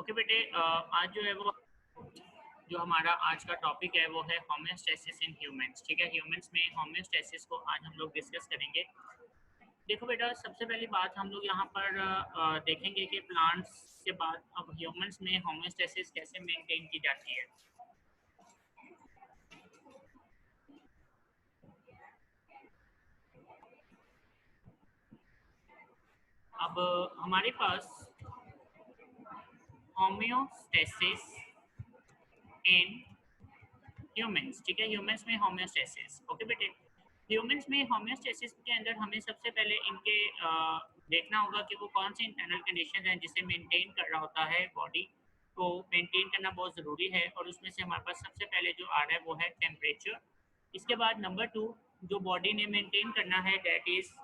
Okay बेटे, आज जो है वो जो हमारा आज का टॉपिक है वो है होम्योस्टेसिस इन ह्यूमंस। ठीक है, ह्यूमंस में होम्योस्टेसिस को आज हम लोग डिस्कस करेंगे। देखो बेटा, सबसे पहली बात हम लोग यहाँ पर देखेंगे कि प्लांट्स के बाद अब ह्यूमंस में होम्योस्टेसिस कैसे मेंटेन की जाती है। अब हमारे पास होम्योस्टेसिस इन ह्यूमंस, ठीक है, ह्यूमंस में होम्योस्टेसिस। ओके बेटे, ह्यूमंस में होम्योस्टेसिस के अंदर हमें सबसे पहले इनके देखना होगा कि वो कौन से इंटरनल कंडीशन हैं जिसे मेंटेन कर रहा होता है। बॉडी को मेंटेन करना बहुत ज़रूरी है और उसमें से हमारे पास सबसे पहले जो आ रहा है वो है टेम्परेचर। इसके बाद नंबर 2 जो बॉडी ने मेंटेन करना है that is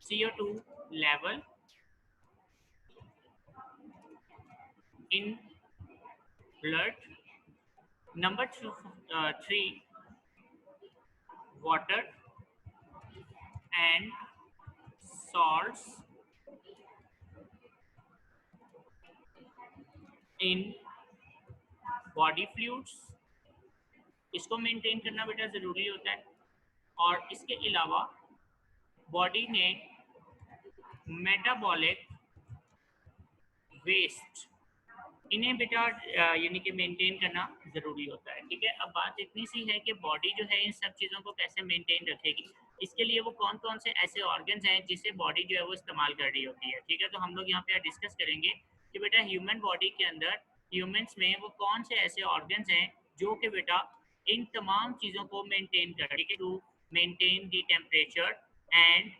CO2 level in blood. Number 3 water and salts in body fluids, इसको मेंटेन करना बेटा ज़रूरी होता है। और इसके अलावा बॉडी ने मेटाबॉलिक वेस्ट इन्हें बेटा यानी कि मेंटेन करना ज़रूरी होता है। ठीक है, अब बात इतनी सी है कि बॉडी जो है इन सब चीज़ों को कैसे मेंटेन रखेगी, इसके लिए वो कौन कौन से ऐसे ऑर्गन्स हैं जिसे बॉडी जो है वो इस्तेमाल कर रही होती है। ठीक है, तो हम लोग यहाँ पे डिस्कस करेंगे कि बेटा ह्यूमन बॉडी के अंदर ह्यूमंस में वो कौन से ऐसे ऑर्गन्स हैं जो कि बेटा इन तमाम चीज़ों को मेंटेन कर रही है to maintain the temperature and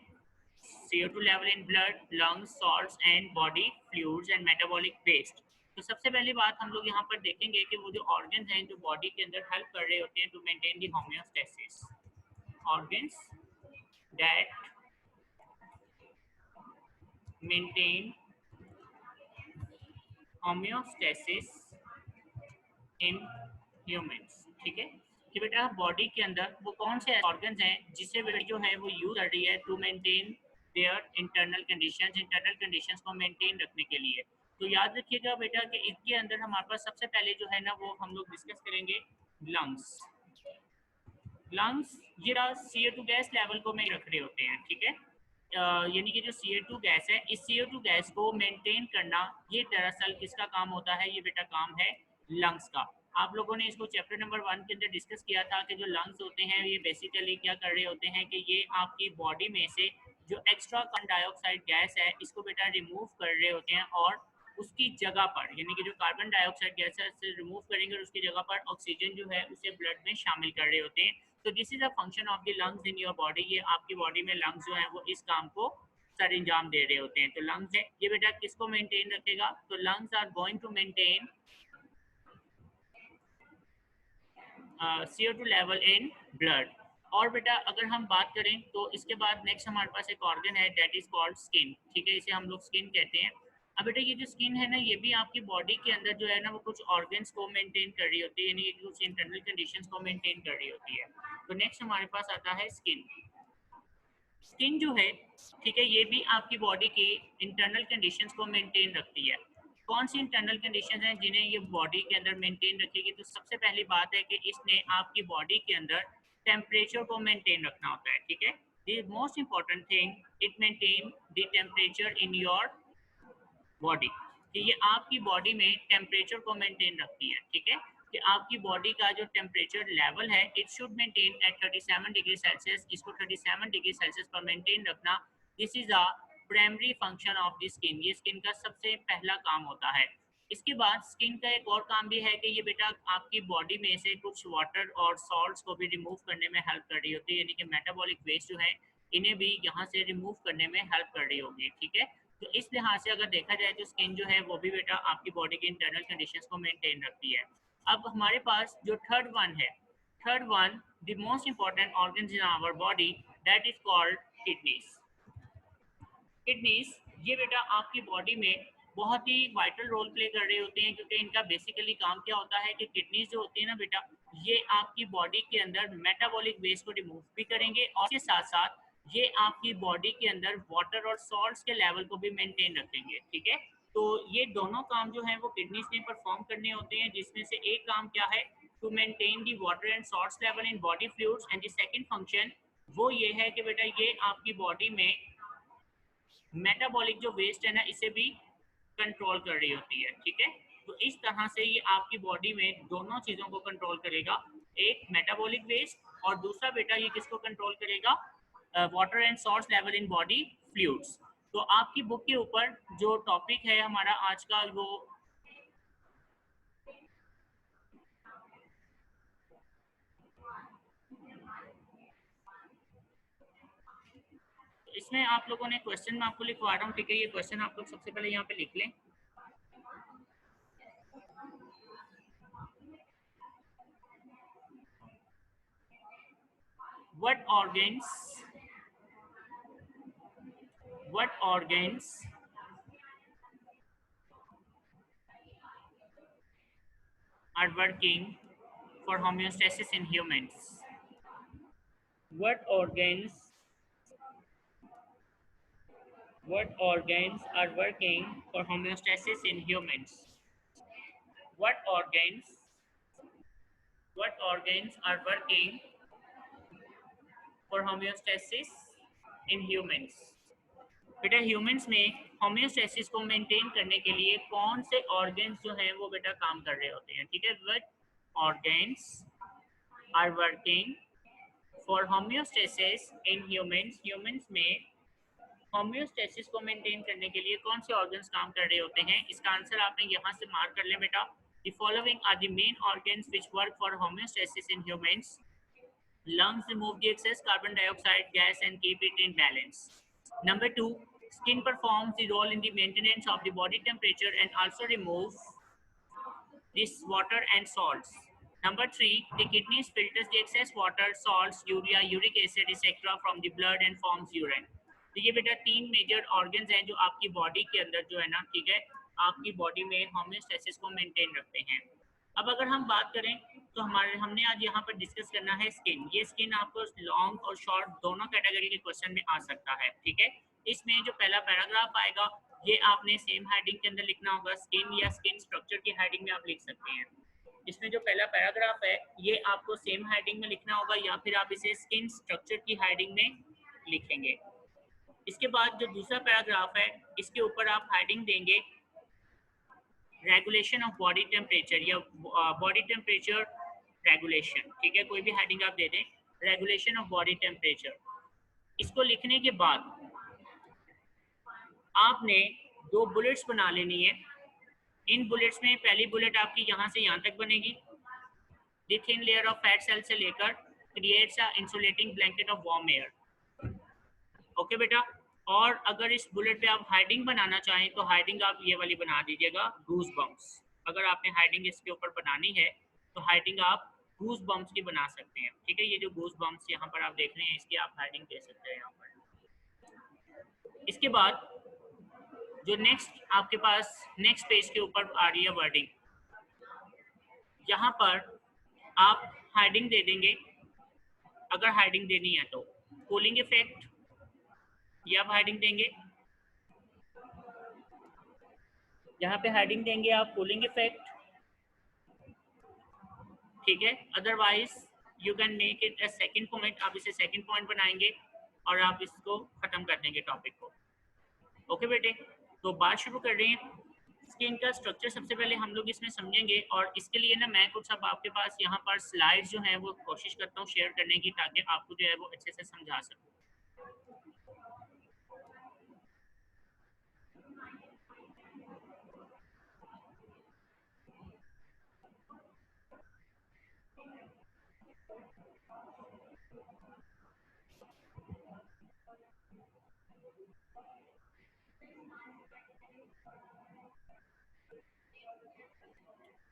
CO2 level in blood, lungs, salts and body fluids and metabolic waste। तो सबसे पहली बात हम लोग यहाँ पर देखेंगे कि वो जो ऑर्गन्स हैं जो बॉडी के अंदर हेल्प कर रहे होते हैं to maintain the homeostasis. Organs that maintain homeostasis in humans. ठीक है कि बेटा बॉडी के अंदर वो कौन से ऑर्गन्स हैं जिसे वे जो है वो यूज कर रही है to maintain their internal conditions को मेंटेन रखने के लिए। तो याद रखिएगा बेटा कि इसके अंदर हमारे पास सबसे पहले जो है ना वो हम लोग डिस्कस करेंगे लंग्स। लंग्स ये CO2 गैस लेवल को में रख रहे होते हैं। ठीक है, यानी कि जो CO2 गैस है इस CO2 गैस को मेंटेन करना ये दरअसल किसका काम होता है, ये बेटा काम है लंग्स का। आप लोगों ने इसको चैप्टर नंबर 1 के अंदर डिस्कस किया था कि जो लंग्स होते हैं ये बेसिकली क्या कर रहे होते हैं कि ये आपकी बॉडी में से जो एक्स्ट्रा कार्बन डाइऑक्साइड गैस है इसको बेटा रिमूव कर रहे होते हैं और उसकी जगह पर यानी कि जो कार्बन डाइऑक्साइड गैस है उससे रिमूव करेंगे और उसकी जगह पर ऑक्सीजन जो है उसे ब्लड में शामिल कर रहे होते हैं। तो this is a function of the lungs in your body. ये आपकी बॉडी में लंग्स जो है वो इस काम को सर अंजाम दे रहे होते हैं। तो लंग्स है ये बेटा किसको मेंटेन रखेगा, तो lungs are going to maintain CO2 level in blood. और बेटा अगर हम बात करें तो इसके बाद नेक्स्ट हमारे पास एक ऑर्गन है दैट इज कॉल्ड स्किन। ठीक है, इसे हम लोग स्किन कहते हैं। अब बेटा ये जो स्किन है ना ये भी आपकी बॉडी के अंदर जो है ना वो कुछ ऑर्गन्स को मेंटेन कर रही होती है यानी कि कुछ इंटरनल कंडीशंस को मेंटेन कर रही होती है। तो नेक्स्ट हमारे पास आता है स्किन। स्किन जो है ठीक है ये भी आपकी बॉडी की इंटरनल कंडीशंस को मेंटेन रखती है। कौन सी इंटरनल कंडीशंस हैं जिन्हें ये बॉडी के अंदर मेंटेन रखेगी, तो सबसे पहली बात है कि इसने आपकी बॉडी के अंदर टेम्परेचर को मेंटेन रखना होता है। ठीक है, the most important thing it maintain the temperature in your body कि ये आपकी बॉडी में टेम्परेचर को मेंटेन रखती है। ठीक है, कि आपकी बॉडी का जो टेम्परेचर लेवल है it should maintain at 37 degree Celsius. इसको 37 डिग्री सेल्सियस पर मेंटेन रखना this is a primary function of the skin. ये स्किन का सबसे पहला काम होता है। इसके बाद स्किन का एक और काम भी है कि ये बेटा आपकी बॉडी में से कुछ वाटर और सॉल्ट्स को भी रिमूव करने में हेल्प कर रही होती है यानी कि मेटाबॉलिक वेस्ट जो है इन्हें भी यहाँ से रिमूव करने में हेल्प कर रही होगी। ठीक है, तो इस लिहाज से अगर देखा जाए तो स्किन जो है वो भी बेटा आपकी बॉडी के इंटरनल कंडीशंस को मेंटेन रखती है। अब हमारे पास जो थर्ड वन है, third one the most important organ in our body that is called kidneys. Kidneys ये बेटा आपकी बॉडी में बहुत ही वाइटल रोल प्ले कर रहे होते हैं क्योंकि इनका बेसिकली काम क्या होता है कि किडनीज जो होती है ना बेटा ये आपकी बॉडी के अंदर मेटाबॉलिक वेस्ट को रिमूव भी करेंगे और इसके साथ साथ ये आपकी बॉडी के अंदर वाटर और सॉल्ट्स के लेवल को भी मेंटेन रखेंगे। ठीक है, तो तो ये दोनों काम जो हैं वो किडनीज ने परफॉर्म करने होते हैं, जिसमें से एक काम क्या है, to maintain the water and salts level in body fluids, and the second function वो ये है कि बेटा ये आपकी बॉडी में मेटाबॉलिक जो वेस्ट है ना इसे भी कंट्रोल कर रही होती है, ठीक है। तो इस तरह से ये आपकी बॉडी में दोनों चीज़ों को कंट्रोल करेगा, एक मेटाबॉलिक वेस्ट और दूसरा बेटा ये किसको कंट्रोल करेगा, water and salts level in body fluids. तो आपकी बुक के ऊपर जो टॉपिक है हमारा आज का वो इसमें आप लोगों ने क्वेश्चन में आपको लिखवा रहा हूँ, ठीक है। ये क्वेश्चन आप लोग सबसे पहले यहाँ पे लिख लें। What organs are working for homeostasis in humans? What organs are working for homeostasis in humans? What organs are working for homeostasis in humans? बेटा ह्यूमंस में होम्योस्टेसिस को मेंटेन करने के लिए कौन से ऑर्गन्स जो हैं वो बेटा काम कर रहे होते हैं, ठीक है। What organs are working for homeostasis in humans, humans में होम्योस्टेसिस को मेंटेन करने के लिए कौन से ऑर्गन्स काम कर रहे होते हैं, इसका आंसर आपने यहाँ से मार्क कर लें बेटा। The following are the main organs which work for homeostasis in humans. Lungs remove the excess carbon dioxide gas and keep it in balance. Number 2, skin performs the role in the maintenance of the body temperature and also removes this water and salts. Number 3, the kidneys filters the excess water, salts, urea, uric acid, etc. from the blood and forms urine. तो ये बेटा तीन major organs हैं जो आपकी body के अंदर जो है ना, ठीक है, आपकी बॉडी में होम्योस्टेसिस को मेंटेन रखते हैं। अब अगर हम बात करें तो हमने आज यहाँ पर डिस्कस करना है स्किन। ये स्किन आपको लॉन्ग और शॉर्ट दोनों कैटेगरी के क्वेश्चन में आ सकता है, ठीक है। इसमें जो पहला पैराग्राफ आएगा ये आपने सेम हेडिंग के अंदर लिखना होगा, स्किन या स्किन स्ट्रक्चर की हेडिंग में आप लिख सकते हैं। इसमें जो पहला पैराग्राफ है ये आपको सेम हेडिंग में लिखना होगा या फिर आप इसे स्किन स्ट्रक्चर की हेडिंग में लिखेंगे। इसके बाद जो दूसरा पैराग्राफ है इसके ऊपर आप हेडिंग देंगे रेगुलेशन ऑफ बॉडी टेम्परेचर या बॉडी टेम्परेचर रेगुलेशन, ठीक है। कोई भी हेडिंग आप दे दें, रेगुलेशन ऑफ बॉडी टेम्परेचर। इसको लिखने के बाद आपने दो बुलेट्स बना लेनी है। इन बुलेट्स में पहली बुलेट आपकी यहाँ से यहाँ तक बनेगी, the thin layer of fat cell से लेकर creates a insulating blanket of warm air. Okay बेटा। और अगर इस बुलेट पे आप हाइडिंग बनाना चाहें तो हाइडिंग आप ये वाली बना दीजिएगा, गूज बम्प्स। अगर आपने हाइडिंग इसके ऊपर बनानी है तो हाइडिंग आप गूज बम्प्स की बना सकते हैं, ठीक है। ये जो गूज बम्प्स यहाँ पर आप देख रहे हैं इसकी आप हाइडिंग दे सकते हैं यहाँ पर। इसके बाद जो नेक्स्ट आपके पास नेक्स्ट पेज के ऊपर आ रही है वर्डिंग, यहाँ पर आप हाइडिंग दे देंगे अगर हाइडिंग देनी है तो। कूलिंग इफेक्ट ये आप हेडिंग देंगे, यहाँ पे हेडिंग देंगे आप कूलिंग इफेक्ट, ठीक है। Otherwise you can make it a second point, आप इसे सेकंड पॉइंट बनाएंगे और आप इसको खत्म कर देंगे टॉपिक को। ओके बेटे, तो बात शुरू कर रहे हैं। स्किन का स्ट्रक्चर सबसे पहले हम लोग इसमें समझेंगे और इसके लिए ना मैं कुछ अब आपके पास यहाँ पर स्लाइड्स जो हैं वो कोशिश करता हूँ शेयर करने की ताकि आपको जो है वो अच्छे से समझा सकूँ।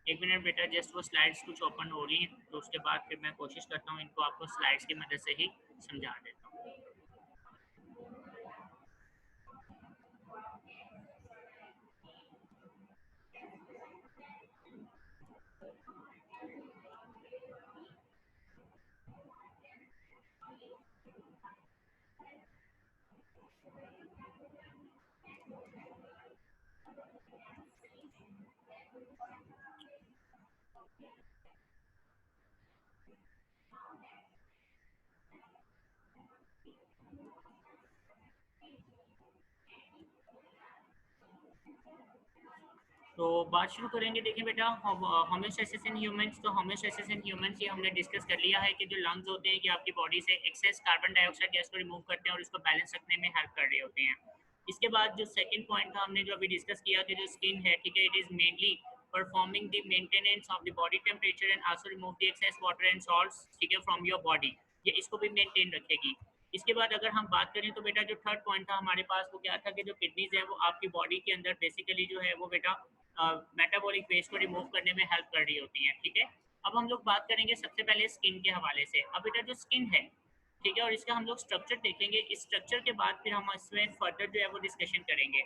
एक मिनट बेटा, जस्ट वो स्लाइड्स कुछ ओपन हो रही हैं तो उसके बाद फिर मैं कोशिश करता हूँ इनको आपको स्लाइड्स की मदद से ही समझा देता हूँ। तो बात शुरू करेंगे। देखिए बेटा, होम्योस्टैसिस इन ह्यूमंस, तो होम्योस्टैसिस इन ह्यूमंस ये हमने डिस्कस कर लिया है कि जो लंग्स होते हैं कि आपकी बॉडी से एक्सेस कार्बन डाइऑक्साइड गैस को रिमूव करते हैं और इसको बैलेंस रखने में हेल्प कर रहे होते हैं। इसके बाद जो सेकंड पॉइंट था हमने जो अभी डिस्कस किया कि जो स्किन है, ठीक है, it is mainly performing the maintenance of the body temperature and also remove the excess water and salts, ठीक है, फ्रॉम योर बॉडी। ये इसको भी मेंटेन रखेगी। इसके बाद अगर हम बात करें तो बेटा जो थर्ड पॉइंट था हमारे पास वो क्या था कि जो किडनीज है वो आपकी बॉडी के अंदर बेसिकली जो है वो बेटा मेटाबॉलिक वेस्ट को रिमूव करने में हेल्प कर रही होती है, ठीक है। अब हम लोग बात करेंगे सबसे पहले स्किन के हवाले से। अब बेटा जो स्किन है, ठीक है, और इसका हम लोग स्ट्रक्चर देखेंगे। इस स्ट्रक्चर के बाद फिर हम इसमें फर्दर जो है वो डिस्कशन करेंगे।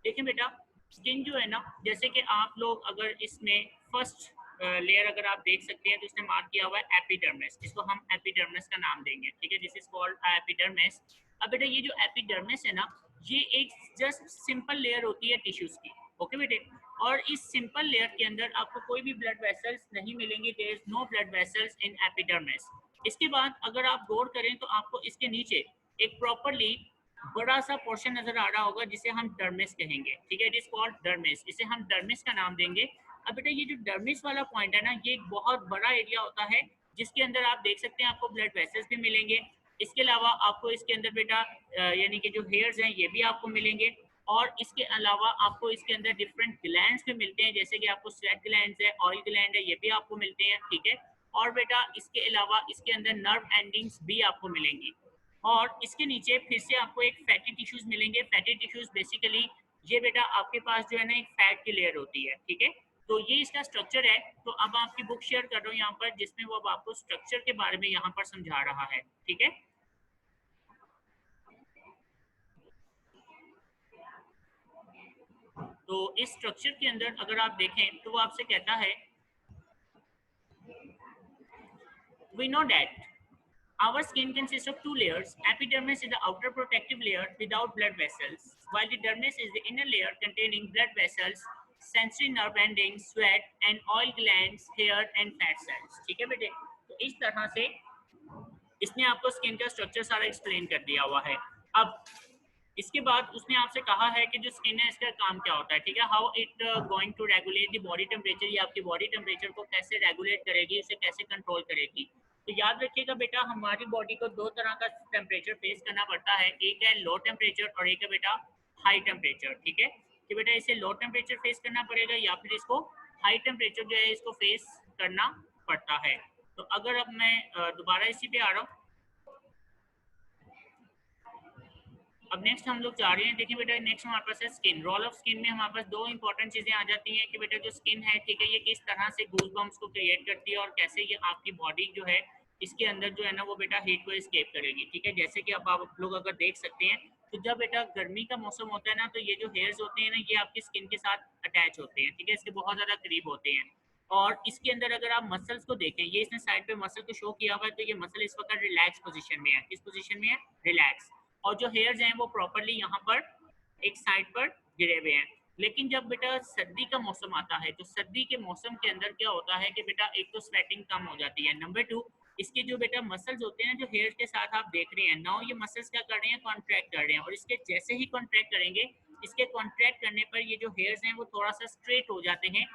देखिए बेटा, स्किन जो है ना, जैसे कि आप लोग अगर इसमें फर्स्ट लेयर अगर आप देख सकते हैं तो इसने मार्क किया हुआ है एपिडर्मिस। इसको हम एपिडर्मिस का नाम देंगे, ठीक है, दिस इज कॉल्ड एपिडर्मिस। अब बेटा ये जो एपिडर्मिस है ना, ये एक जस्ट सिंपल लेयर होती है टिश्यूज की, ओके बेटे। और इस सिंपल लेयर के अंदर आपको कोई भी ब्लड वेसल्स नहीं मिलेंगे, there is no blood vessels in epidermis. इसके बाद अगर आप गौर करें तो आपको इसके नीचे एक प्रॉपरली बड़ा सा पोर्शन नजर आ रहा होगा जिसे हम डर्मिस कहेंगे, ठीक है, इट इज कॉल्ड डर्मिस। इसे हम डर्मिस का नाम देंगे। अब बेटा ये जो डर्मिस वाला पॉइंट है ना, ये एक बहुत बड़ा एरिया होता है जिसके अंदर आप देख सकते हैं आपको ब्लड वेसल्स भी मिलेंगे। इसके अलावा आपको इसके अंदर बेटा यानी कि जो हेयर्स हैं ये भी आपको मिलेंगे। और इसके अलावा आपको इसके अंदर डिफरेंट ग्लैंड्स भी मिलते हैं, जैसे कि आपको स्वेट ग्लैंड्स है, ऑयल ग्लैंड है, ये भी आपको मिलते हैं, ठीक है। और बेटा इसके अलावा इसके अंदर नर्व एंडिंग्स भी आपको मिलेंगी। और इसके नीचे फिर से आपको एक फैटी टिश्यूज मिलेंगे। फैटी टिश्यूज बेसिकली ये बेटा आपके पास जो है ना एक फैट की लेयर होती है, ठीक है। तो ये इसका स्ट्रक्चर है। तो अब आपकी बुक शेयर कर रहा हूँ यहाँ पर, जिसमें वो अब आपको स्ट्रक्चर के बारे में यहाँ पर समझा रहा है, ठीक है। तो इस स्ट्रक्चर के अंदर अगर आप देखें तो वो आपसे कहता है, we know that our skin consists of two layers. Epidermis is the outer protective layer without blood vessels, while the dermis is the inner layer containing blood vessels, sensory nerve endings, sweat and oil glands, hair and fat cells. ठीक है बेटे, तो इस तरह से इसने आपको skin का स्ट्रक्चर सारा एक्सप्लेन कर दिया हुआ है। अब इसके बाद उसने आपसे कहा है कि जो स्किन है इसका काम क्या होता है, ठीक है, how it going to regulate the body temperature. ये आपकी बॉडी टेम्परेचर को कैसे रेगुलेट करेगी, उसे कैसे कंट्रोल करेगी। तो याद रखिएगा बेटा, हमारी बॉडी को दो तरह का टेम्परेचर फेस करना पड़ता है, एक है लो टेम्परेचर और एक है बेटा हाई टेम्परेचर, ठीक है। कि बेटा इसे लो टेम्परेचर फेस करना पड़ेगा या फिर इसको हाई टेम्परेचर जो है इसको फेस करना पड़ता है। तो अगर अब मैं दोबारा इसी पे आ रहा हूँ, अब नेक्स्ट हम लोग जा रहे हैं। देखिए बेटा, नेक्स्ट हमारे पास है स्किन। रोल ऑफ स्किन में हमारे पास दो इंपॉर्टेंट चीजें आ जाती हैं कि बेटा जो स्किन है, ठीक है, ये किस तरह से गूज बम्स को क्रिएट करती है और कैसे ये आपकी बॉडी जो है इसके अंदर जो है ना वो बेटा हीट को एस्केप करेगी, ठीक है। जैसे कि अब आप लोग अगर देख सकते हैं तो जब बेटा गर्मी का मौसम होता है ना, तो ये जो हेयर्स होते हैं ना ये आपकी स्किन के साथ अटैच होते हैं, ठीक है, इसके बहुत ज्यादा करीब होते हैं। और इसके अंदर अगर आप मसल्स को देखें, ये इसने साइड पे मसल को शो किया हुआ है, तो ये मसल इस वक्त रिलैक्स पोजीशन में है। किस पोजीशन में है? रिलैक्स। और जो हेयर्स हैं वो प्रॉपरली यहाँ पर एक साइड पर गिरे हुए हैं। लेकिन जब बेटा सर्दी का मौसम आता है तो सर्दी के मौसम के अंदर क्या होता है कि बेटा एक तो स्वेटिंग कम हो जाती है, नंबर टू इसके जो बेटा मसल्स होते हैं जो हेयर के साथ आप देख रहे हैं नाउ, ये मसल्स क्या कर रहे हैं? कॉन्ट्रैक्ट कर रहे हैं। और इसके जैसे ही कॉन्ट्रैक्ट करेंगे, इसके कॉन्ट्रैक्ट करने पर ये जो हेयर्स हैं वो थोड़ा सा स्ट्रेट हो जाते हैं।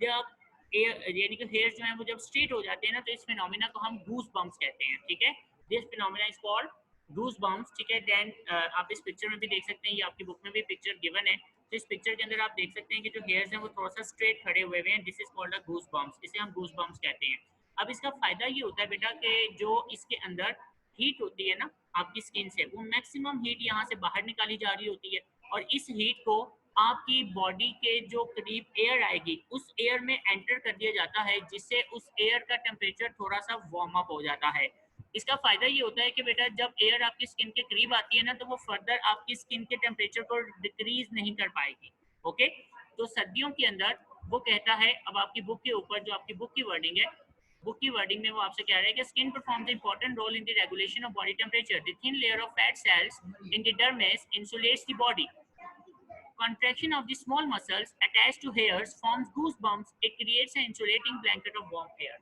जब यानी कि हेयर्स जो हैं वो जब स्ट्रेट हो जाते हैं ना, तो इस फिनोमिना को हम गूस बम्प्स कहते हैं, ठीक है। This phenomena is called goose bumps, ठीक है। देन आप इस पिक्चर में भी देख सकते हैं, ये आपकी बुक में भी पिक्चर गिवन है। तो इस पिक्चर के अंदर आप देख सकते हैं कि जो हेयर्स हैं वो थोड़ा सा स्ट्रेट खड़े हुए हैं। This is called a goose bumps, इसे हम गूस बम्प्स कहते हैं। अब इसका फायदा ये होता है बेटा कि जो इसके अंदर हीट होती है ना आपकी स्किन से, वो मैक्सिमम हीट यहाँ से बाहर निकाली जा रही होती है। और इस हीट को आपकी बॉडी के जो करीब एयर आएगी उस एयर में एंटर कर दिया जाता है, जिससे उस एयर का टेम्परेचर थोड़ा सा वार्म अप हो जाता है। इसका फायदा ये होता है कि बेटा जब एयर आपकी स्किन के करीब आती है ना, तो वो फर्दर आपकी स्किन के टेम्परेचर को डिक्रीज नहीं कर पाएगी, ओके। तो सर्दियों के अंदर वो कहता है, अब आपकी बुक के ऊपर जो आपकी बुक की वर्डिंग है, बुक की वर्डिंग में वो आपसे कह रहा है कि skin performs important role in the regulation of body temperature. The thin layer of fat cells in the dermis insulates the body. Contraction of the small muscles attached to hairs forms goosebumps. It creates an insulating blanket of warm air.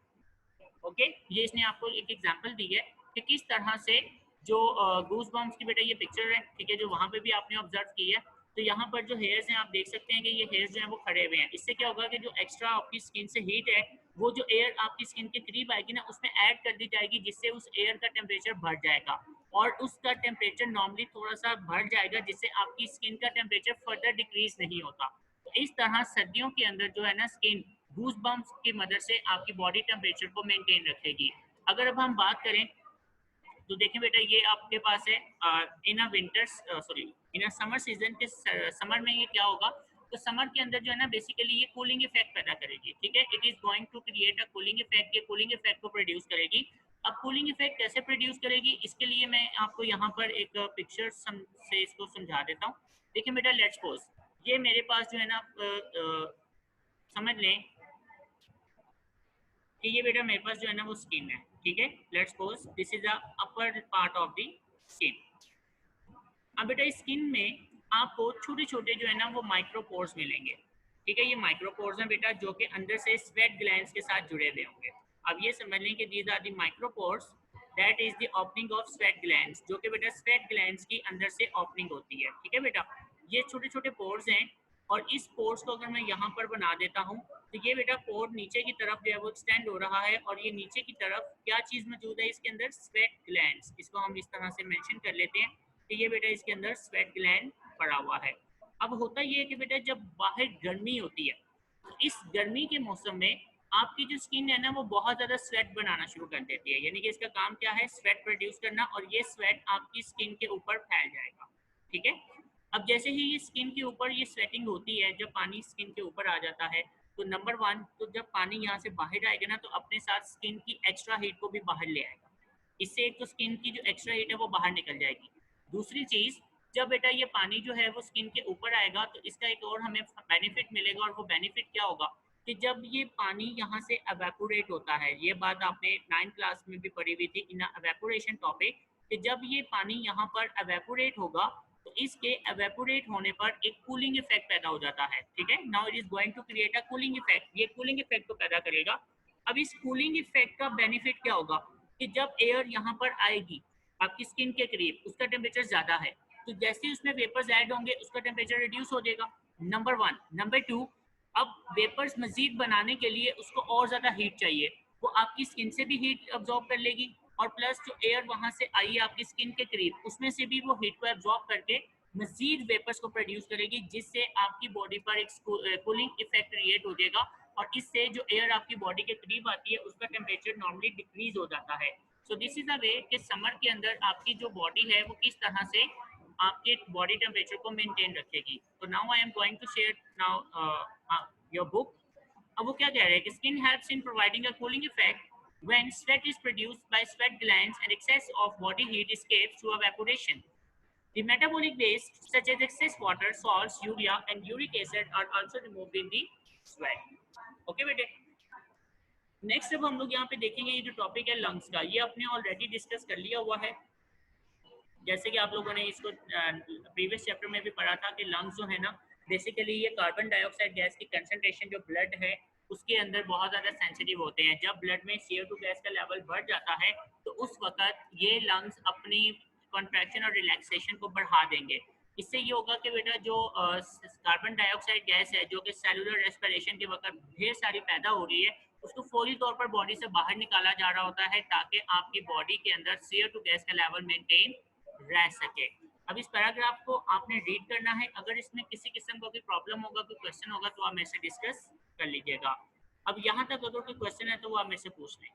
Okay, ये इसने आपको एक example दी है कि किस तरह से जो गूस बम्स की बेटा ये पिक्चर है, ठीक है, जो वहां पे भी आपने ऑब्जर्व की है। तो यहाँ पर जो हेयर्स हैं आप देख सकते हैं कि ये हेयर्स जो हैं वो खड़े हुए हैं। इससे क्या होगा कि जो एक्स्ट्रा आपकी स्किन से हीट है वो जो एयर आपकी स्किन के करीब आएगी ना उसमें ऐड कर दी जाएगी, जिससे उस एयर का टेम्परेचर बढ़ जाएगा और उसका टेम्परेचर नॉर्मली थोड़ा सा बढ़ जाएगा, जिससे आपकी स्किन का टेम्परेचर फर्दर डिक्रीज नहीं होता। तो इस तरह सर्दियों के अंदर जो है ना स्किन गूस बम्स की मदद से आपकी बॉडी टेम्परेचर को मेंटेन रखेगी। अगर अब हम बात करें तो देखें बेटा ये आपके पास है in a winters sorry in a summer season के समर में ये क्या होगा, तो समर के अंदर जो है ना बेसिकली ये कूलिंग इफेक्ट पैदा करेगी, ठीक है, it is going to create a cooling effect, ये कूलिंग इफेक्ट को प्रोड्यूस करेगी। अब कूलिंग इफेक्ट कैसे प्रोड्यूस करेगी इसके लिए मैं आपको यहाँ पर एक पिक्चर से इसको समझा देता हूँ। देखिए बेटा लेट्स सपोज ये मेरे पास जो है ना समझ लें कि ये बेटा मेरे पास जो है ना वो स्किन है, ठीक है, let's suppose this is the upper part of the skin. अब बेटा स्किन में आपको छोटे छोटे जो है ना वो माइक्रोपोर्स मिलेंगे, ठीक है, ये माइक्रोपोर्स हैं बेटा जो कि अंदर से स्वेट ग्लैंड्स के साथ जुड़े हुए होंगे। अब ये समझ लें कि these are the micropores, that is the opening of sweat glands, जो कि बेटा स्वेट ग्लैंड्स की अंदर से ओपनिंग होती है, ठीक है बेटा, ये छोटे छोटे पोर्स हैं। और इस पोर्स को अगर मैं यहाँ पर बना देता हूँ तो ये बेटा पोर नीचे की तरफ जो है वो एक्सटेंड हो रहा है, और ये नीचे की तरफ क्या चीज़ मौजूद है इसके अंदर, स्वेट ग्लैंड्स, इसको हम इस तरह से मेंशन कर लेते हैं कि ये बेटा इसके अंदर स्वेट ग्लैंड पड़ा हुआ है। अब होता ये है कि बेटा जब बाहर गर्मी होती है तो इस गर्मी के मौसम में आपकी जो स्किन है ना वो बहुत ज़्यादा स्वेट बनाना शुरू कर देती है, यानी कि इसका काम क्या है, स्वेट प्रोड्यूस करना, और ये स्वेट आपकी स्किन के ऊपर फैल जाएगा, ठीक है। अब जैसे ही ये स्किन के ऊपर ये स्वेटिंग होती है, जब पानी स्किन के ऊपर आ जाता है तो नंबर वन, तो जब पानी यहाँ से बाहर आएगा ना तो अपने साथ स्किन की एक्स्ट्रा हीट को भी बाहर ले आएगा, इससे एक तो स्किन की जो एक्स्ट्रा हीट है वो बाहर निकल जाएगी। दूसरी चीज़, जब बेटा ये पानी जो है वो स्किन के ऊपर आएगा तो इसका एक और हमें बेनिफिट मिलेगा, और वो बेनिफिट क्या होगा कि जब ये पानी यहाँ से एवेपोरेट होता है, ये बात आपने 9th क्लास में भी पढ़ी हुई थी इन एवेपोरेशन टॉपिक, कि जब ये पानी यहाँ पर एवेपोरेट होगा तो इसके एवेपोरेट होने पर एक कूलिंग इफेक्ट पैदा हो जाता है, ठीक है, now it is going to create a cooling effect, ये कूलिंग इफेक्ट को पैदा करेगा। अब इस कूलिंग इफेक्ट का बेनिफिट क्या होगा कि जब एयर यहाँ पर आएगी आपकी स्किन के करीब, उसका टेम्परेचर ज़्यादा है, तो जैसे ही उसमें वेपर्स ऐड होंगे उसका टेम्परेचर रिड्यूस हो जाएगा, नंबर वन। नंबर टू, अब वेपर्स मजीद बनाने के लिए उसको और ज़्यादा हीट चाहिए, वो आपकी स्किन से भी हीट अब्जॉर्ब कर लेगी, और प्लस जो एयर वहाँ से आई है आपकी स्किन के करीब उसमें से भी वो हीट को एब्जॉर्ब करके मजीद वेपर्स को प्रोड्यूस करेगी, जिससे आपकी बॉडी पर एक कूलिंग इफेक्ट क्रिएट हो जाएगा, और इससे जो एयर आपकी बॉडी के करीब आती है उसका टेम्परेचर नॉर्मली डिक्रीज हो जाता है। सो दिस इज अ वे कि समर के अंदर आपकी जो बॉडी है वो किस तरह से आपके बॉडी टेम्परेचर को मेंटेन रखेगी। तो now I am going to share now your book. अब वो क्या कह रहे हैं कि skin helps in providing a cooling effect when sweat is produced by sweat glands and excess of body heat escapes through evaporation. The metabolic waste such as excess water, salts, urea and uric acid are also removed in the sweat. Okay बेटे, next अब हम लोग यहाँ पे देखेंगे ये जो topic है लंग्स का, ये आपने ऑलरेडी डिस्कस कर लिया हुआ है, जैसे कि आप लोगों ने इसको प्रीवियस चैप्टर में भी पढ़ा था कि लंग्स जो है ना बेसिकली ये कार्बन डाइऑक्साइड गैस की कंसंट्रेशन जो ब्लड है उसके अंदर बहुत ज़्यादा सेंसिटिव होते हैं। जब ब्लड में CO2 गैस का लेवल बढ़ जाता है तो उस वक्त ये लंग्स अपनी कॉन्ट्रैक्शन और रिलैक्सेशन को बढ़ा देंगे। इससे ये होगा कि बेटा जो कार्बन डाइऑक्साइड गैस है जो कि सेलुलर रेस्पिरेशन के वक्त ढेर सारी पैदा हो रही है उसको फौरी तौर पर बॉडी से बाहर निकाला जा रहा होता है ताकि आपकी बॉडी के अंदर CO2 गैस का लेवल मेंटेन रह सके। अब इस पैराग्राफ को आपने रीड करना है, अगर इसमें किसी किस्म का कोई प्रॉब्लम होगा कोई क्वेश्चन होगा तो आप मेरे से डिस्कस कर लीजिएगा। अब यहाँ तक अगर कोई क्वेश्चन है तो वो आप मेरे से पूछ लें।